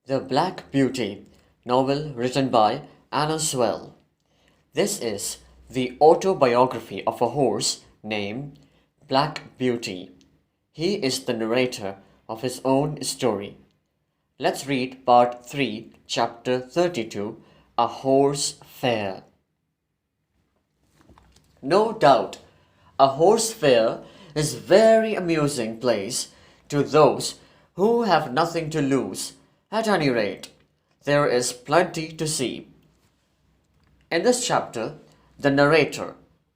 The Black Beauty, novel written by Anna Sewell. This is the autobiography of a horse named Black Beauty. He is the narrator of his own story. Let's read part 3, chapter 32, A Horse Fair. No doubt, a horse fair is a very amusing place to those who have nothing to lose. At any rate, there is plenty to see. In this chapter, the narrator,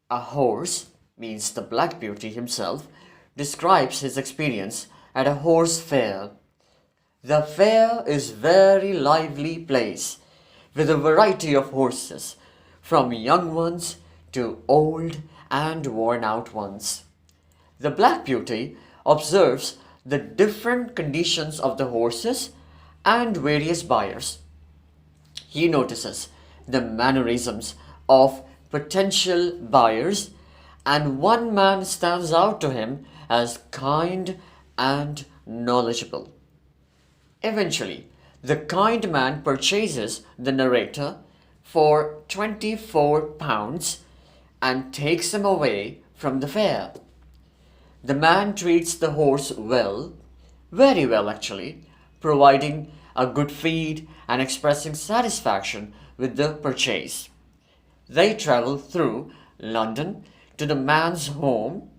a horse, means the Black Beauty himself, describes his experience at a horse fair. The fair is very lively place with a variety of horses, from young ones to old and worn out ones. The Black Beauty observes the different conditions of the horses and various buyers. He notices the mannerisms of potential buyers, and one man stands out to him as kind and knowledgeable. Eventually, the kind man purchases the narrator for £24 and takes him away from the fair. The man treats the horse well, very well actually, providing a good feed and expressing satisfaction with the purchase. They travel through London to the man's home,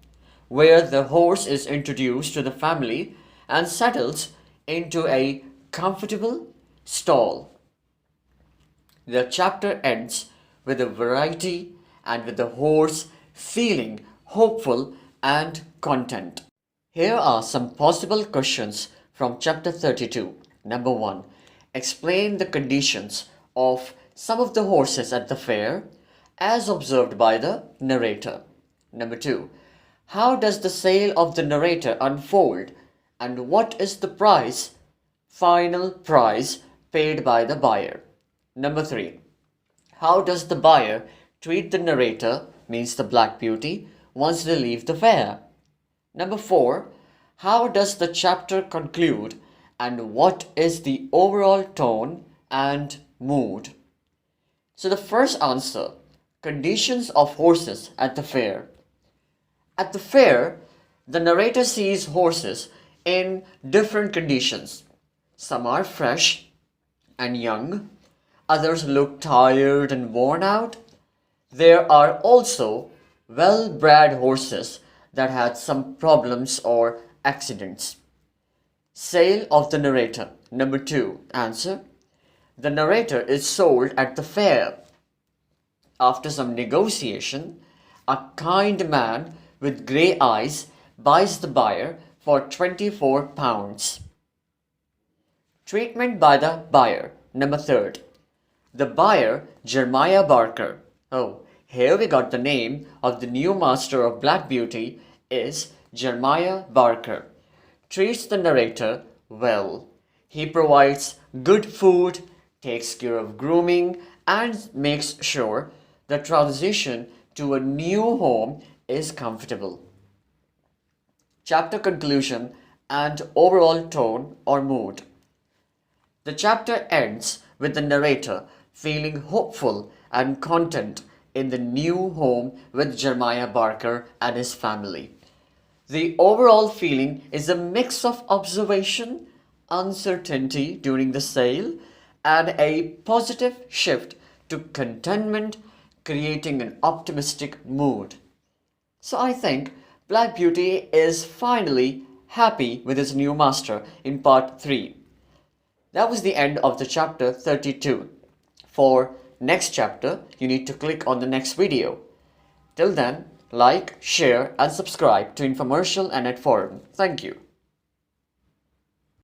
where the horse is introduced to the family and settles into a comfortable stall. The chapter ends with a variety and with the horse feeling hopeful and content. Here are some possible questions from chapter 32. Number 1. Explain the conditions of some of the horses at the fair as observed by the narrator. Number 2. How does the sale of the narrator unfold, and what is the final price paid by the buyer? Number 3. How does the buyer treat the narrator, means the Black Beauty, once they leave the fair? Number 4. How does the chapter conclude, and what is the overall tone and mood? So the first answer, conditions of horses at the fair. At the fair, the narrator sees horses in different conditions. Some are fresh and young, others look tired and worn out. There are also well-bred horses that had some problems or accidents. Sale of the narrator. Number 2. Answer. The narrator is sold at the fair. After some negotiation, a kind man with grey eyes buys the buyer for £24. Treatment by the buyer. Number 3. The buyer, Jeremiah Barker. Oh, here we got the name of the new master of Black Beauty is Jeremiah Barker. Treats the narrator well. He provides good food, takes care of grooming, and makes sure the transition to a new home is comfortable. Chapter conclusion and overall tone or mood. The chapter ends with the narrator feeling hopeful and content in the new home with Jeremiah Barker and his family. The overall feeling is a mix of observation, uncertainty during the sale, and a positive shift to contentment, creating an optimistic mood. So I think Black Beauty is finally happy with his new master in part 3. That was the end of the chapter 32. For next chapter, you need to click on the next video. Till then, like, share and subscribe to Infomercial and Net Forum. Thank you.